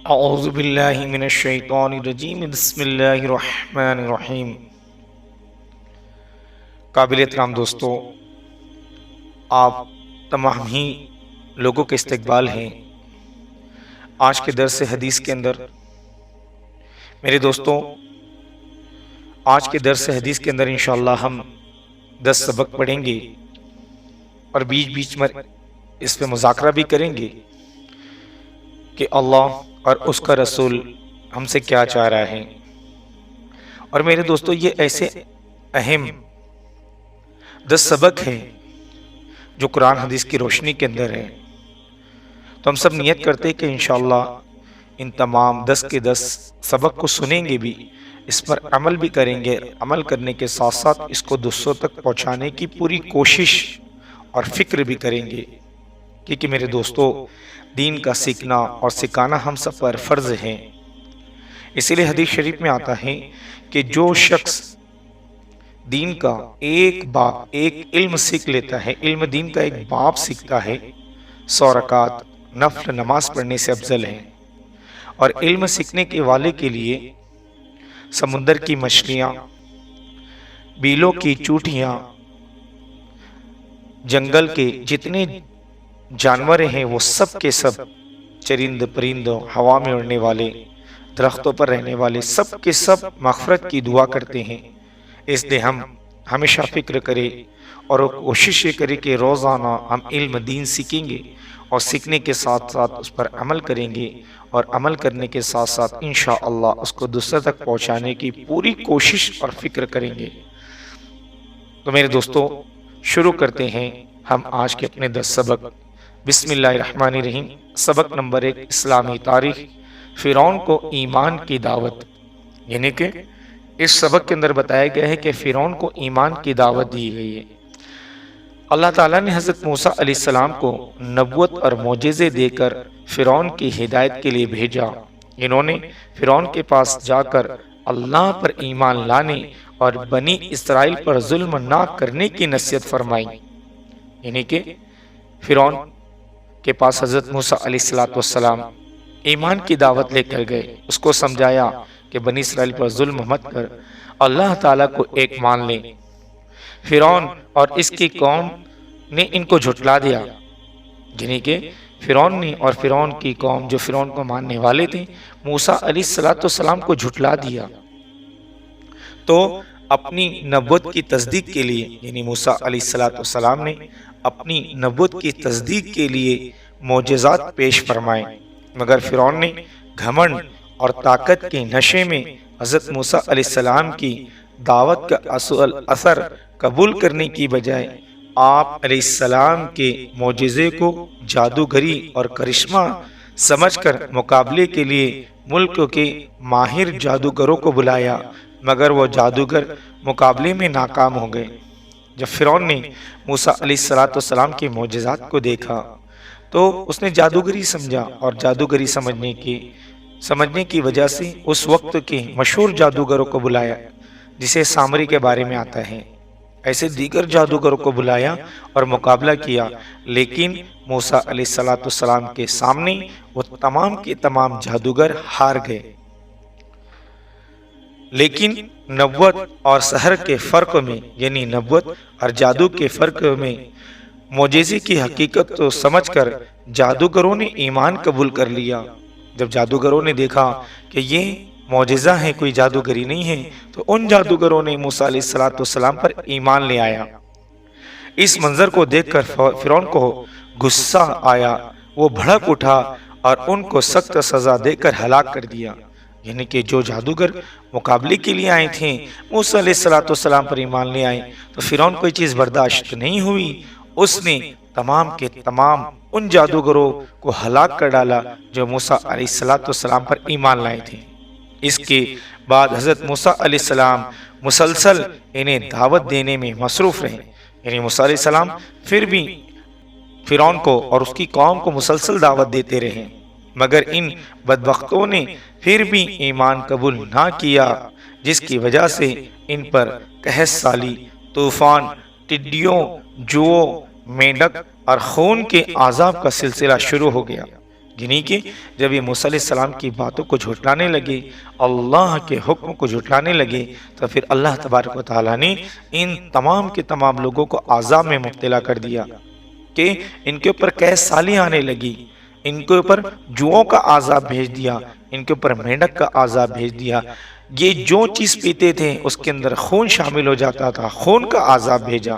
اعوذ باللہ من الشیطان الرجیم بسم اللہ الرحمن الرحیم۔ قابل احترام دوستو، آپ تمام ہی لوگوں کے استقبال ہیں آج کے درس حدیث کے اندر۔ میرے دوستو، آج کے درس حدیث کے اندر انشاءاللہ ہم 10 سبق پڑھیں گے اور بیچ بیچ میں اس پہ مذاکرہ بھی کریں گے کہ اللہ اور اس کا رسول ہم سے کیا چاہ رہا ہے۔ اور میرے دوستو، یہ ایسے اہم 10 سبق ہیں جو قرآن حدیث کی روشنی کے اندر ہیں، تو ہم سب نیت کرتے ہیں کہ انشاءاللہ ان تمام 10 کے 10 سبق کو سنیں گے بھی، اس پر عمل بھی کریں گے، عمل کرنے کے ساتھ ساتھ اس کو دوسروں تک پہنچانے کی پوری کوشش اور فکر بھی کریں گے، کیونکہ میرے دوستو، دین کا سیکھنا اور سکھانا ہم سب پر فرض ہے۔ اسی لیے حدیث شریف میں آتا ہے کہ جو شخص دین کا ایک علم سیکھ لیتا ہے، علم دین کا ایک باب سیکھتا ہے، 100 رکعت نفل نماز پڑھنے سے افضل ہے۔ اور علم سیکھنے کے والے کے لیے سمندر کی مچھلیاں، بیلوں کی چوٹیاں، جنگل کے جتنے جانور ہیں وہ سب کے سب، چرند پرند، ہوا میں اڑنے والے، درختوں پر رہنے والے، سب کے سب مغفرت کی دعا کرتے ہیں۔ اس لیے ہم ہمیشہ فکر کریں اور کوشش یہ کریں کہ روزانہ ہم علم دین سیکھیں گے اور سیکھنے کے ساتھ ساتھ اس پر عمل کریں گے، اور عمل کرنے کے ساتھ ساتھ انشاءاللہ اس کو دوسرے تک پہنچانے کی پوری کوشش اور فکر کریں گے۔ تو میرے دوستو، شروع کرتے ہیں ہم آج کے اپنے 10 سبق۔ بسم اللہ الرحمن الرحیم۔ سبق نمبر 1، اسلامی تاریخ، فرعون کو ایمان کی دعوت۔ یعنی کہ اس سبق کے اندر بتایا گیا ہے کہ فرعون کو ایمان کی دعوت دی گئی ہے۔ اللہ تعالیٰ نے حضرت موسیٰ علیہ السلام کو نبوت اور معجزے دے کر فرعون کی ہدایت کے لیے بھیجا۔ انہوں نے فرعون کے پاس جا کر اللہ پر ایمان لانے اور بنی اسرائیل پر ظلم نہ کرنے کی نصیحت فرمائی۔ یعنی کہ فرعون کے پاس حضرت موسیٰ علیہ السلام ایمان کی دعوت لے کر گئے، اس کو سمجھایا کہ بنی اسرائیل پر ظلم مت کر، اللہ تعالیٰ کو ایک مان لیں۔ فرعون اور اس کی قوم نے ان کو جھٹلا دیا، یعنی کہ فرعون نے اور فرعون کی قوم جو فرعون کو ماننے والے تھے، موسیٰ علیہ السلام کو جھٹلا دیا۔ تو اپنی نبوت کی تصدیق کے لیے، یعنی موسیٰ علیہ السلام نے اپنی نبوت کی تصدیق کے لیے معجزات پیش فرمائے، مگر فرعون نے گھمنڈ اور طاقت کے نشے میں حضرت موسیٰ علیہ السلام کی دعوت کا اثر قبول کرنے کی بجائے آپ علیہ السلام کے معجزے کو جادوگری اور کرشمہ سمجھ کر مقابلے کے لیے ملک کے ماہر جادوگروں کو بلایا، مگر وہ جادوگر مقابلے میں ناکام ہو گئے۔ جب فرعون نے موسیٰ علیہ السلام کے معجزات کو دیکھا تو اس نے جادوگری سمجھا، اور جادوگری سمجھنے کی وجہ سے اس وقت کے مشہور جادوگروں کو بلایا، جسے سامری کے بارے میں آتا ہے، ایسے دیگر جادوگروں کو بلایا اور مقابلہ کیا، لیکن موسیٰ علیہ السلام کے سامنے وہ تمام کے تمام جادوگر ہار گئے۔ لیکن نبوت اور سحر کے فرق میں، یعنی نبوت اور جادو کے فرق میں، معجزے کی حقیقت تو سمجھ کر جادوگروں نے ایمان قبول کر لیا۔ جب جادوگروں نے دیکھا کہ یہ معجزہ ہے، کوئی جادوگری نہیں ہے، تو ان جادوگروں نے موسیٰ علیہ السلام پر ایمان لے آیا۔ اس منظر کو دیکھ کر فرعون کو غصہ آیا، وہ بھڑک اٹھا اور ان کو سخت سزا دے کر ہلاک کر دیا۔ یعنی کہ جو جادوگر مقابلے کے لیے آئے تھے، موسیٰ علیہ السلام پر ایمان لے آئے، تو فرعون کو یہ چیز برداشت نہیں ہوئی، اس نے تمام کے تمام ان جادوگروں کو ہلاک کر ڈالا جو موسیٰ علیہ السلام پر ایمان لائے تھے۔ اس کے بعد حضرت موسیٰ علیہ السلام مسلسل انہیں دعوت دینے میں مصروف رہے، یعنی موسیٰ علیہ السلام پھر بھی فرعون کو اور اس کی قوم کو مسلسل دعوت دیتے رہے، مگر ان بدبختوں نے پھر بھی ایمان قبول نہ کیا، جس کی وجہ سے ان پر قحط سالی، طوفان، ٹڈیوں، جوؤں، میںڈک اور خون کے عذاب کا سلسلہ شروع ہو گیا۔ یعنی کہ جب یہ موسیٰ علیہ السلام کی باتوں کو جھٹلانے لگے، اللہ کے حکم کو جھٹلانے لگے، تو پھر اللہ تبارک و تعالیٰ نے ان تمام کے تمام لوگوں کو عذاب میں مبتلا کر دیا کہ ان کے اوپر قحط سالی آنے لگی، ان کے اوپر جوؤں کا عذاب بھیج دیا، ان کے اوپر مینڈک کا عذاب بھیج دیا، یہ جو چیز پیتے تھے اس کے اندر خون شامل ہو جاتا تھا، خون کا عذاب بھیجا۔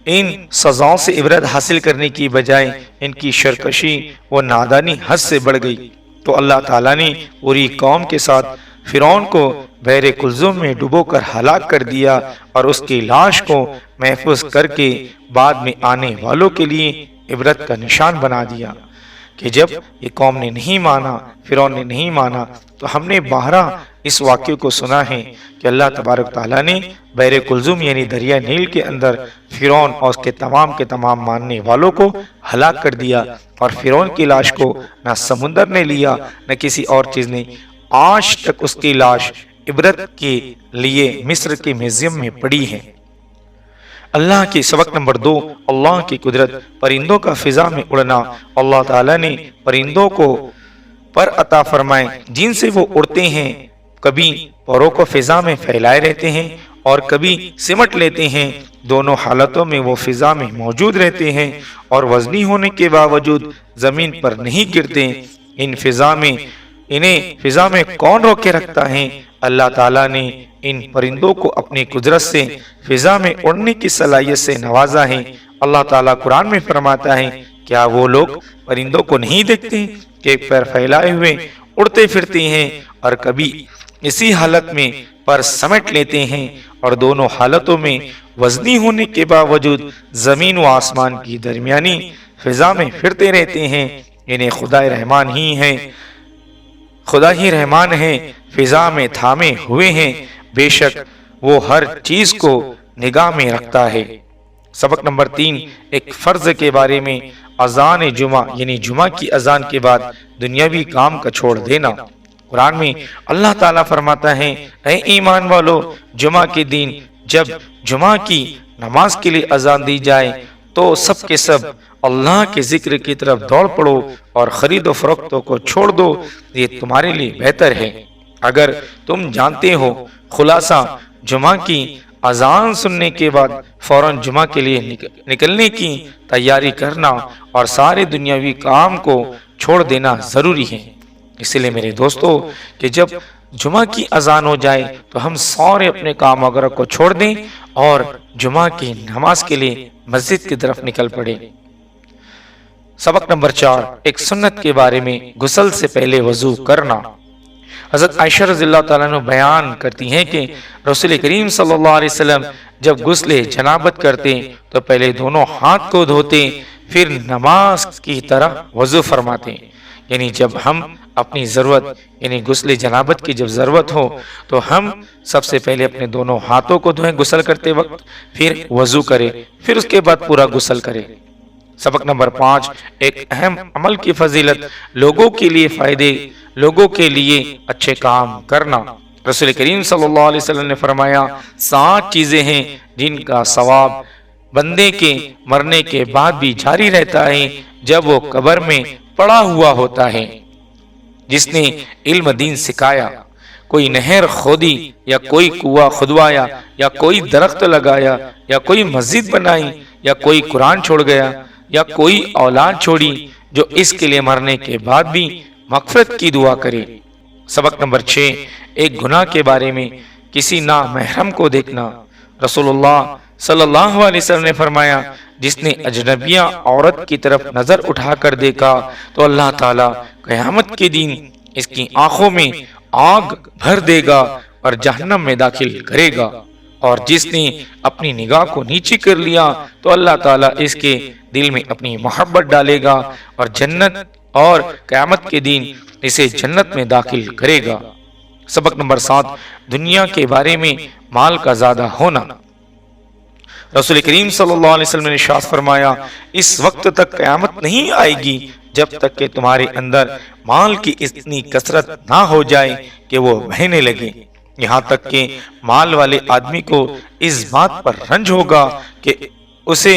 ان سزاؤں سے عبرت حاصل کرنے کی بجائے ان کی سرکشی و نادانی حد سے بڑھ گئی، تو اللہ تعالیٰ نے پوری قوم کے ساتھ فرعون کو بحر کلثوم میں ڈبو کر ہلاک کر دیا اور اس کی لاش کو محفوظ کر کے بعد میں آنے والوں کے لیے عبرت کا نشان بنا دیا کہ جب یہ قوم نے نہیں مانا، فرعون نے نہیں مانا، تو ہم نے بارہا اس واقعے کو سنا ہے کہ اللہ تبارک تعالیٰ نے بحر کلثوم یعنی دریا نیل کے اندر فرعون اور اس کے تمام ماننے والوں کو ہلاک کر دیا، اور فرعون کی لاش کو نہ سمندر نے لیا نہ کسی اور چیز نے، آج تک اس کی لاش عبرت کے لیے مصر کے میوزیم میں پڑی ہے۔ اللہ کی سبق نمبر 2، اللہ کی قدرت، پرندوں کا فضا میں اڑنا۔ اللہ تعالیٰ نے پرندوں کو پر عطا فرمائے جن سے وہ اڑتے ہیں، کبھی پروں کو فضا میں پھیلائے رہتے ہیں اور کبھی سمٹ لیتے ہیں، دونوں حالتوں میں وہ فضا میں موجود رہتے ہیں اور وزنی ہونے کے باوجود زمین پر نہیں گرتے۔ انہیں فضا میں کون روکے رکھتا ہے؟ اللہ تعالیٰ نے ان پرندوں کو اپنی قدرت سے فضا میں اڑنے کی صلاحیت سے نوازا ہے۔ اللہ تعالیٰ قرآن میں فرماتا ہے، کیا وہ لوگ پرندوں کو نہیں دیکھتے کہ پیر پھیلائے ہوئے اڑتے پھرتے ہیں اور کبھی اسی حالت میں پر سمیٹ لیتے ہیں اور دونوں حالتوں میں وزنی ہونے کے باوجود زمین و آسمان کی درمیانی فضا میں پھرتے رہتے ہیں۔ انہیں خدا ہی رحمان ہے، فضا میں تھامے ہوئے ہیں، بے شک وہ ہر چیز کو نگاہ میں رکھتا ہے۔ سبق نمبر 3، ایک فرض کے بارے میں، اذان جمعہ یعنی جمعہ کی اذان کے بعد دنیاوی کام کا چھوڑ دینا۔ قرآن میں اللہ تعالیٰ فرماتا ہے، اے ایمان والو، جمعہ کے دن جب جمعہ کی نماز کے لیے اذان دی جائے تو سب کے سب اللہ کے ذکر کی طرف دوڑ پڑو اور خرید و فروختوں کو چھوڑ دو، یہ تمہارے لیے بہتر ہے۔ اگر تم جانتے ہو، خلاصہ جمعہ کی اذان سننے کے بعد فوراً جمعہ کے لیے نکلنے کی تیاری کرنا اور سارے دنیاوی کام کو چھوڑ دینا ضروری ہے۔ اس لیے میرے دوستو کہ جب جمعہ کی اذان ہو جائے تو ہم سارے اپنے کام وغیرہ کو چھوڑ دیں اور جمعہ کی نماز کے لیے مسجد کی طرف نکل پڑے۔ سبق نمبر 4، ایک سنت کے بارے میں، غسل سے پہلے وضو کرنا۔ حضرت عائشہ رضی اللہ تعالیٰ عنہ بیان کرتی ہیں کہ رسول کریم صلی اللہ علیہ وسلم جب غسل جنابت کرتے تو پہلے دونوں ہاتھ کو دھوتے، پھر نماز کی طرح وضو فرماتے۔ یعنی جب ہم اپنی ضرورت یعنی غسل جنابت کی جب ضرورت ہو تو ہم سب سے پہلے اپنے دونوں ہاتھوں کو دھوئیں غسل کرتے وقت، پھر وضو کرے، پھر اس کے بعد پورا غسل کرے۔ سبق نمبر 5، ایک اہم عمل کی فضیلت، لوگوں کے لیے فائدے، لوگوں کے لیے اچھے کام کرنا۔ رسول کریم صلی اللہ علیہ وسلم نے فرمایا، 7 چیزیں ہیں جن کا ثواب بندے کے مرنے کے بعد بھی جاری رہتا ہے جب وہ قبر میں پڑا ہوا ہوتا ہے۔ جس نے علم دین سکھایا، کوئی نہر کھودی یا کوئی کنواں کھدوایا یا کوئی درخت لگایا یا کوئی مسجد بنائی یا کوئی قرآن چھوڑ گیا یا کوئی اولاد چھوڑی جو اس کے لیے مرنے کے بعد بھی مغفرت کی دعا کرے۔ سبق نمبر 6، ایک گناہ کے بارے میں، کسی نامحرم کو دیکھنا۔ رسول اللہ صلی اللہ علیہ وسلم نے فرمایا، جس نے اجنبیہ عورت کی طرف نظر اٹھا کر دیکھا تو اللہ تعالیٰ قیامت کے دن اس کی آنکھوں میں آگ بھر دے گا اور جہنم میں داخل کرے گا، اور جس نے اپنی نگاہ کو نیچے کر لیا تو اللہ تعالیٰ اس کے دل میں اپنی محبت ڈالے گا اور جنت اور قیامت کے دن اسے جنت میں داخل کرے گا۔ سبق نمبر 7، دنیا کے بارے میں، مال کا زیادہ ہونا۔ رسول کریم صلی اللہ علیہ وسلم نے ارشاد فرمایا، اس وقت تک قیامت نہیں آئے گی جب تک کہ تمہارے اندر مال کی اتنی کثرت نہ ہو جائے کہ وہ بہنے لگے، یہاں تک کہ مال والے آدمی کو اس بات پر رنج ہوگا کہ اسے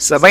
70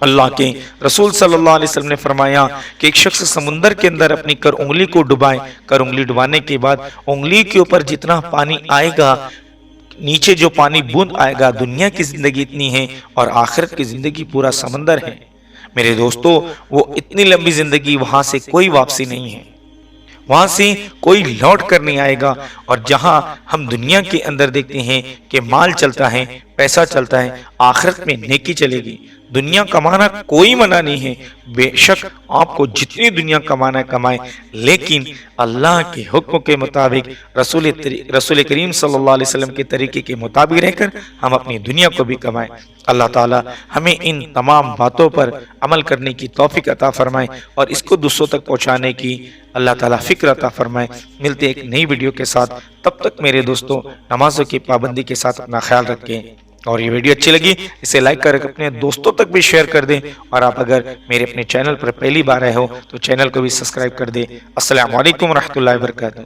اللہ کے رسول صلی اللہ علیہ وسلم نے فرمایا کہ ایک شخص سمندر کے اندر اپنی کر انگلی کو ڈبائے، کر انگلی ڈبانے کے بعد انگلی کے اوپر جتنا پانی آئے گا، نیچے جو پانی بوند آئے گا، دنیا کی زندگی اتنی ہے اور آخرت کی زندگی پورا سمندر ہے۔ میرے دوستو، وہ اتنی لمبی زندگی، وہاں سے کوئی واپسی نہیں ہے، وہاں سے کوئی لوٹ کر نہیں آئے گا۔ اور جہاں ہم دنیا کے اندر دیکھتے ہیں کہ مال چلتا ہے، پیسہ چلتا ہے، آخرت میں نیکی چلے گی۔ دنیا کمانا کوئی منع نہیں ہے، بے شک آپ کو جتنی دنیا کمانا ہے کمائیں، لیکن اللہ کے حکم کے مطابق، رسول کریم صلی اللہ علیہ وسلم کے طریقے کے مطابق رہ کر ہم اپنی دنیا کو بھی کمائیں۔ اللہ تعالی ہمیں ان تمام باتوں پر عمل کرنے کی توفیق عطا فرمائے اور اس کو دوسروں تک پہنچانے کی اللہ تعالی فکر عطا فرمائے۔ ملتے ایک نئی ویڈیو کے ساتھ، تب تک میرے دوستوں نمازوں کی پابندی کے ساتھ اپنا خیال رکھیں، اور یہ ویڈیو اچھی لگی اسے لائک کر اپنے دوستوں تک بھی شیئر کر دیں، اور آپ اگر میرے اپنے چینل پر پہلی بار آئے ہو تو چینل کو بھی سبسکرائب کر دیں۔ السلام علیکم ورحمۃ اللہ وبرکاتہ۔